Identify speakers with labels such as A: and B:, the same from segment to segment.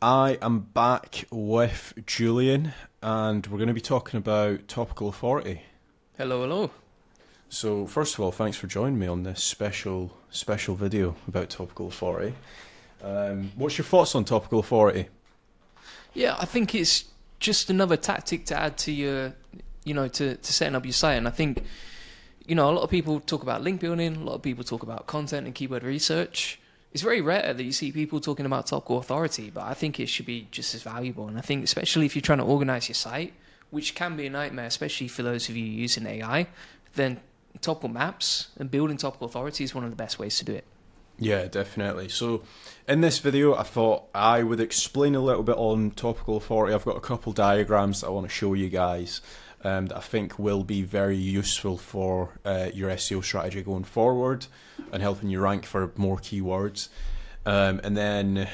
A: I am back with Julian, and we're going to be talking about topical authority.
B: Hello, hello.
A: So, first of all, thanks for joining me on this special video about topical authority. What's your thoughts on topical authority?
B: Yeah, I think it's just another tactic to add to your, to setting up your site. And I think, a lot of people talk about link building, a lot of people talk about content and keyword research. It's very rare that you see people talking about topical authority, but I think it should be just as valuable. And I think, especially if you're trying to organize your site, which can be a nightmare, especially for those of you using AI, then topical maps and building topical authority is one of the best ways to do it.
A: Yeah, definitely. So, in this video, I thought I would explain a little bit on topical authority. I've got a couple diagrams that I want to show you guys that I think will be very useful for your SEO strategy going forward and helping you rank for more keywords. And then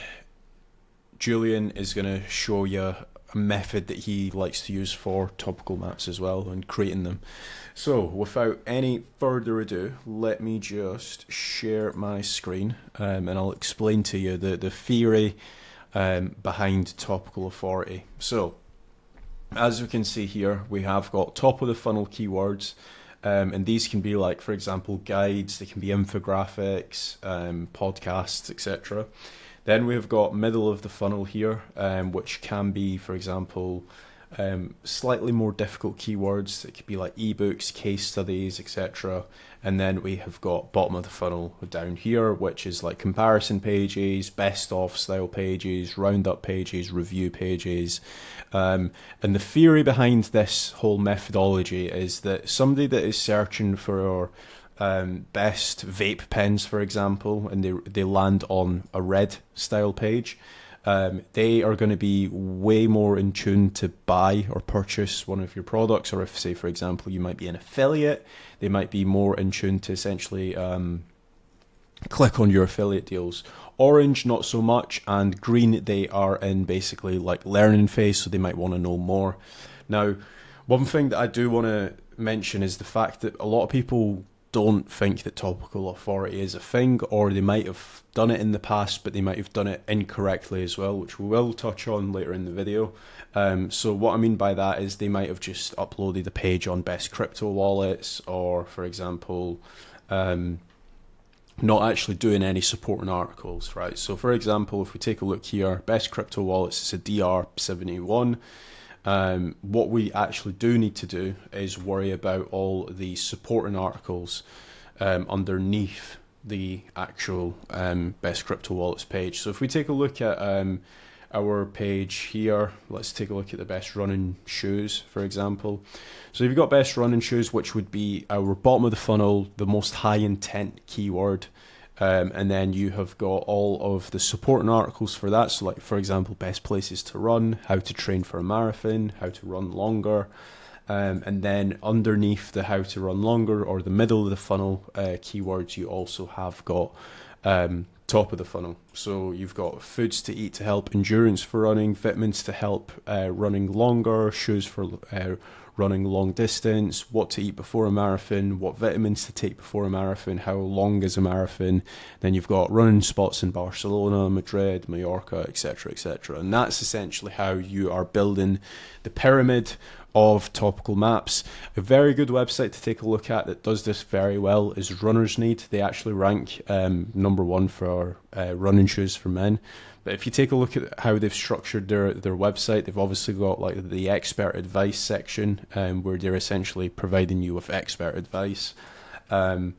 A: Julian is going to show you a method that he likes to use for topical maps as well and creating them. So, without any further ado, let me just share my screen and I'll explain to you the theory behind topical authority. So, as we can see here, we have got top of the funnel keywords, and these can be like, for example, guides, they can be infographics, podcasts, etc. Then we've got middle of the funnel here, which can be, for example, slightly more difficult keywords. It could be like ebooks, case studies, etc. And then we have got bottom of the funnel down here, which is like comparison pages, best of style pages, roundup pages, review pages. And the theory behind this whole methodology is that somebody that is searching for best vape pens, for example, and they land on a red style page, they are going to be way more in tune to buy or purchase one of your products. Or if, say, for example, you might be an affiliate, they might be more in tune to essentially click on your affiliate deals. Orange, not so much, and green, they are in basically like learning phase, so they might want to know more. Now, one thing that I do want to mention is the fact that a lot of people don't think that topical authority is a thing, or they might have done it in the past, but they might have done it incorrectly as well, which we will touch on later in the video. So what I mean by that is they might have just uploaded a page on best crypto wallets, or for example, not actually doing any supporting articles, right? So for example, if we take a look here, best crypto wallets is a DR71. What we actually do need to do is worry about all the supporting articles underneath the actual best crypto wallets page. So if we take a look at our page here, let's take a look at the best running shoes, for example. So you've got best running shoes, which would be our bottom of the funnel, the most high intent keyword. And then you have got all of the supporting articles for that. So like, for example, best places to run, how to train for a marathon, how to run longer. And then underneath the how to run longer or the middle of the funnel keywords, you also have got top of the funnel. So you've got foods to eat to help endurance for running, vitamins to help running longer, shoes for running long distance, what to eat before a marathon, what vitamins to take before a marathon, how long is a marathon. Then you've got running spots in Barcelona, Madrid, Mallorca, etc., etc. And that's essentially how you are building the pyramid of topical maps. A very good website to take a look at that does this very well is Runner's Need. They actually rank #1 for running shoes for men. But if you take a look at how they've structured their website, they've obviously got like the expert advice section where they're essentially providing you with expert advice. And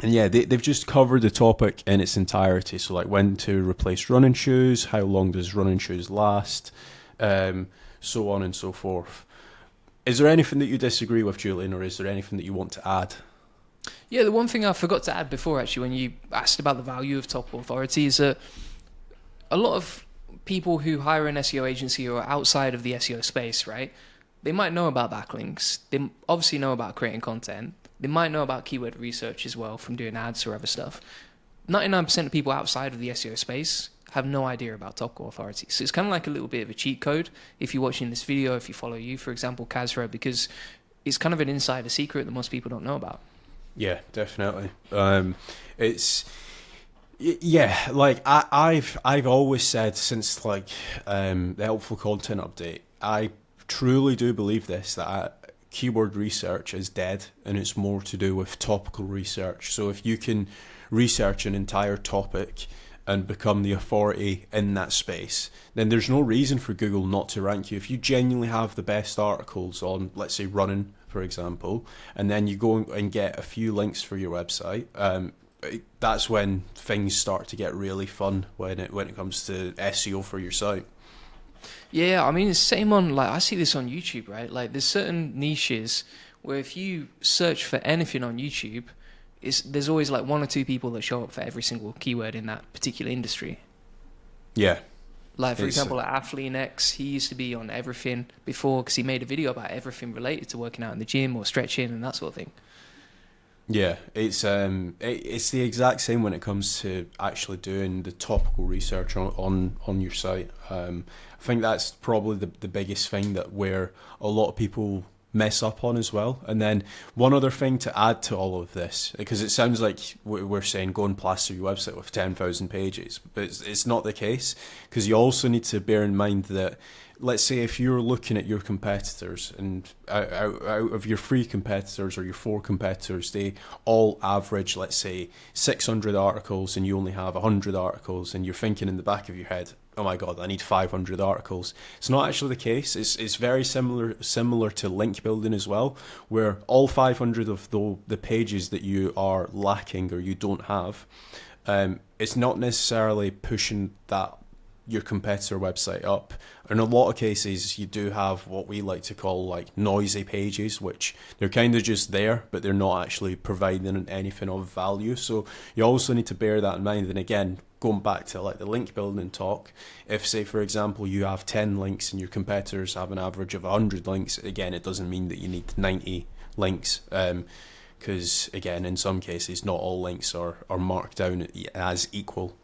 A: yeah, they've just covered the topic in its entirety. So like when to replace running shoes, how long does running shoes last, so on and so forth. Is there anything that you disagree with, Julian, or is there anything that you want to add?
B: Yeah, the one thing I forgot to add before, actually, when you asked about the value of topical authority, is that a lot of people who hire an SEO agency or are outside of the SEO space, right? They might know about backlinks. They obviously know about creating content. They might know about keyword research as well from doing ads or other stuff. 99% of people outside of the SEO space have no idea about topical authority. So it's kind of like a little bit of a cheat code if you're watching this video, if you follow you, for example, Kazra, because it's kind of an insider secret that most people don't know about.
A: Yeah, definitely. It's Yeah, like I've always said since like the helpful content update, I truly do believe this that keyword research is dead, and it's more to do with topical research. So if you can research an entire topic and become the authority in that space, then there's no reason for Google not to rank you. If you genuinely have the best articles on, let's say, running, for example, and then you go and get a few links for your website, that's when things start to get really fun when it comes to SEO for your site.
B: Yeah, I mean, it's same on, like, I see this on YouTube, right? Like, there's certain niches where if you search for anything on YouTube, there's always like one or two people that show up for every single keyword in that particular industry.
A: Yeah,
B: Like, for
A: it's
B: example, like Athlean X, he used to be on everything before because he made a video about everything related to working out in the gym or stretching and that sort of thing.
A: yeah, it's the exact same when it comes to actually doing the topical research on your site. I think that's probably the biggest thing that where a lot of people mess up on as well. And then one other thing to add to all of this, because it sounds like we're saying go and plaster your website with 10,000 pages, but it's not the case, because you also need to bear in mind that, let's say if you're looking at your competitors, and out of your three competitors or your four competitors, they all average, let's say, 600 articles, and you only have 100 articles, and you're thinking in the back of your head, oh my god, I need 500 articles. It's not actually the case. It's very similar to link building as well, where all 500 of the pages that you are lacking or you don't have, it's not necessarily pushing that your competitor website up. In a lot of cases, you do have what we like to call like noisy pages, which they're kind of just there, but they're not actually providing anything of value. So you also need to bear that in mind. And again, going back to like the link building talk, if say for example you have 10 links and your competitors have an average of 100 links, again, it doesn't mean that you need 90 links. Because again, in some cases, not all links are marked down as equal.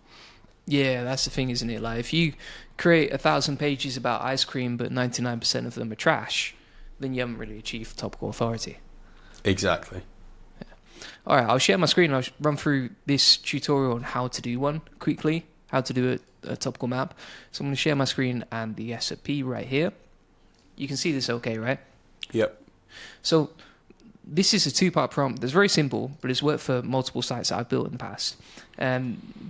B: Yeah, that's the thing, isn't it? Like, if you create 1,000 pages about ice cream, but 99% of them are trash, then you haven't really achieved topical authority.
A: Exactly.
B: All right, I'll share my screen. I'll run through this tutorial on how to do one quickly, how to do a topical map. So I'm going to share my screen and the SOP right here. You can see this okay, right?
A: Yep.
B: So this is a two-part prompt. It's very simple, but it's worked for multiple sites that I've built in the past.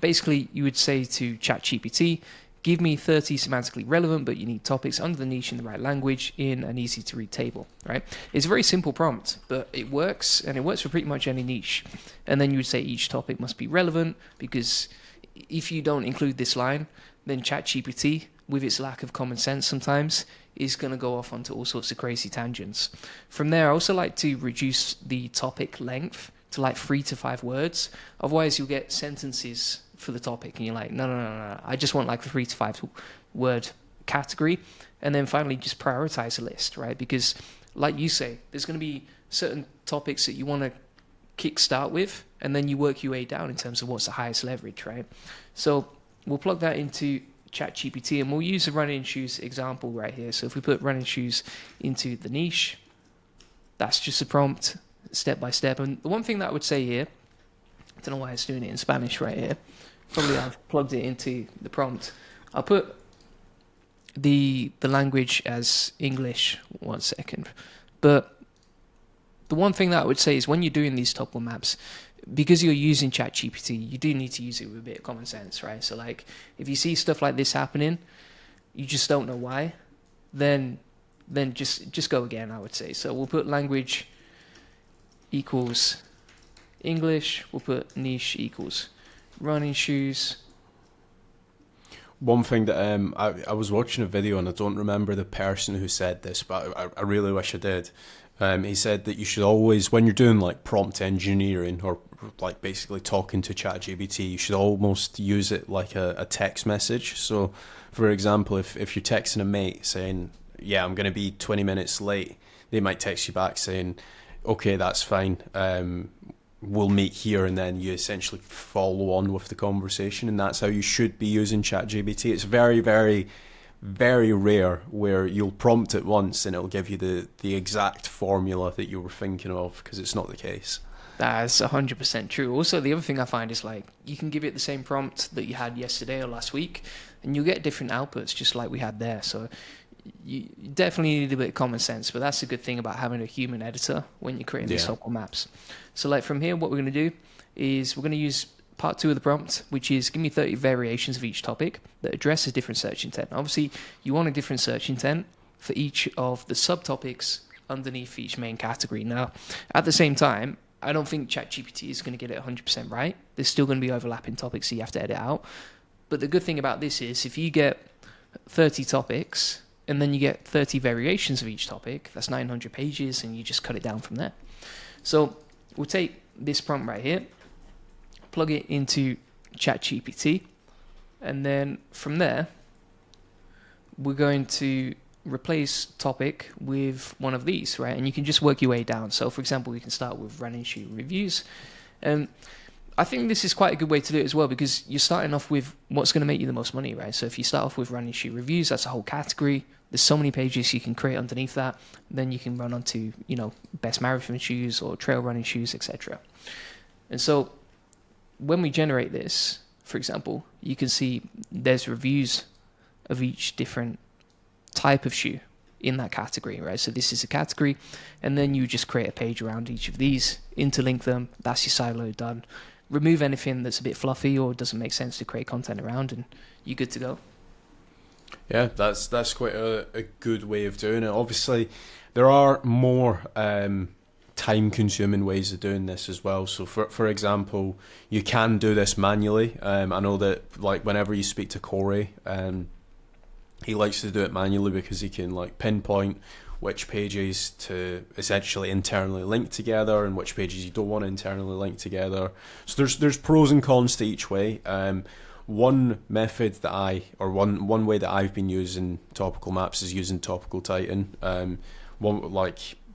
B: Basically, you would say to ChatGPT, give me 30 semantically relevant but unique topics under the niche in the right language in an easy-to-read table, right? It's a very simple prompt, but it works, and it works for pretty much any niche. And then you would say each topic must be relevant, because if you don't include this line, then ChatGPT, with its lack of common sense sometimes, is going to go off onto all sorts of crazy tangents. From there, I also like to reduce the topic length to like 3 to 5 words. Otherwise, you'll get sentences for the topic, and you're like, no. I just want like a 3 to 5 word category. And then finally, just prioritize a list, right? Because like you say, there's going to be certain topics that you want to kickstart with, and then you work your way down in terms of what's the highest leverage, right? So we'll plug that into ChatGPT, and we'll use a running shoes example right here. So if we put running shoes into the niche, that's just a prompt, step by step. And the one thing that I would say here, I don't know why it's doing it in Spanish right here. Probably I've plugged it into the prompt. I'll put the language as English, 1 second. But the one thing that I would say is when you're doing these topical maps, because you're using ChatGPT, you do need to use it with a bit of common sense, right? So like, if you see stuff like this happening, you just don't know why, then just go again, I would say. So we'll put language equals English, we'll put niche equals running shoes.
A: One thing that I was watching a video, and I don't remember the person who said this, but I really wish I did. He said that you should always, when you're doing like prompt engineering or like basically talking to ChatGPT, you should almost use it like a text message. So, for example, if you're texting a mate saying, yeah, I'm going to be 20 minutes late, they might text you back saying, okay, that's fine. We'll meet here, and then you essentially follow on with the conversation, and that's how you should be using ChatGPT. It's very, very, very rare where you'll prompt it once and it'll give you the exact formula that you were thinking of, because it's not the case.
B: That's 100% true. Also, the other thing I find is like you can give it the same prompt that you had yesterday or last week, and you'll get different outputs just like we had there. So you definitely need a bit of common sense, but that's a good thing about having a human editor when you're creating these topical maps. So like from here, what we're going to do is we're going to use part 2 of the prompt, which is give me 30 variations of each topic that address a different search intent. Obviously, you want a different search intent for each of the subtopics underneath each main category. Now, at the same time, I don't think ChatGPT is going to get it 100% right. There's still going to be overlapping topics, so you have to edit out. But the good thing about this is if you get 30 topics and then you get 30 variations of each topic, that's 900 pages, and you just cut it down from there. So we'll take this prompt right here, plug it into ChatGPT, and then from there, we're going to replace topic with one of these, right? And you can just work your way down. So for example, we can start with running shoe reviews. And I think this is quite a good way to do it as well, because you're starting off with what's going to make you the most money, right? So if you start off with running shoe reviews, that's a whole category. There's so many pages you can create underneath that. Then you can run on to, best marathon shoes or trail running shoes, etc. And so when we generate this, for example, you can see there's reviews of each different type of shoe in that category, right? So this is a category, and then you just create a page around each of these, interlink them, that's your silo done. Remove anything that's a bit fluffy or doesn't make sense to create content around, and you're good to go.
A: Yeah, that's quite a good way of doing it. Obviously, there are more time-consuming ways of doing this as well. So, for example, you can do this manually. I know that like whenever you speak to Corey, he likes to do it manually because he can like pinpoint which pages to essentially internally link together and which pages you don't want to internally link together. So there's pros and cons to each way. One method that one way that I've been using topical maps is using Topical Titan.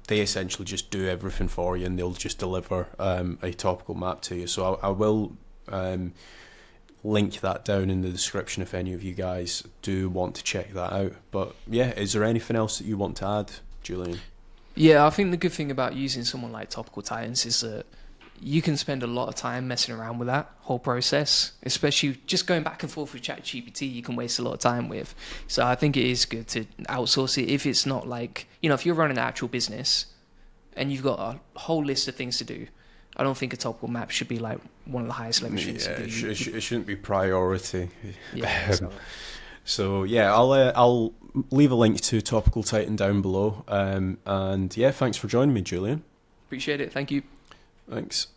A: They essentially just do everything for you, and they'll just deliver a topical map to you. So I will link that down in the description if any of you guys do want to check that out. But yeah, is there anything else that you want to add, Julian?
B: Yeah, I think the good thing about using someone like Topical Titans is that you can spend a lot of time messing around with that whole process, especially just going back and forth with ChatGPT. You can waste a lot of time with. So I think it is good to outsource it if it's not like, if you're running an actual business and you've got a whole list of things to do. I don't think a topical map should be like one of the highest level things to do.
A: It shouldn't be priority.
B: Yeah.
A: So yeah, I'll leave a link to Topical Titan down below. And yeah, thanks for joining me, Julian.
B: Appreciate it. Thank you.
A: Thanks.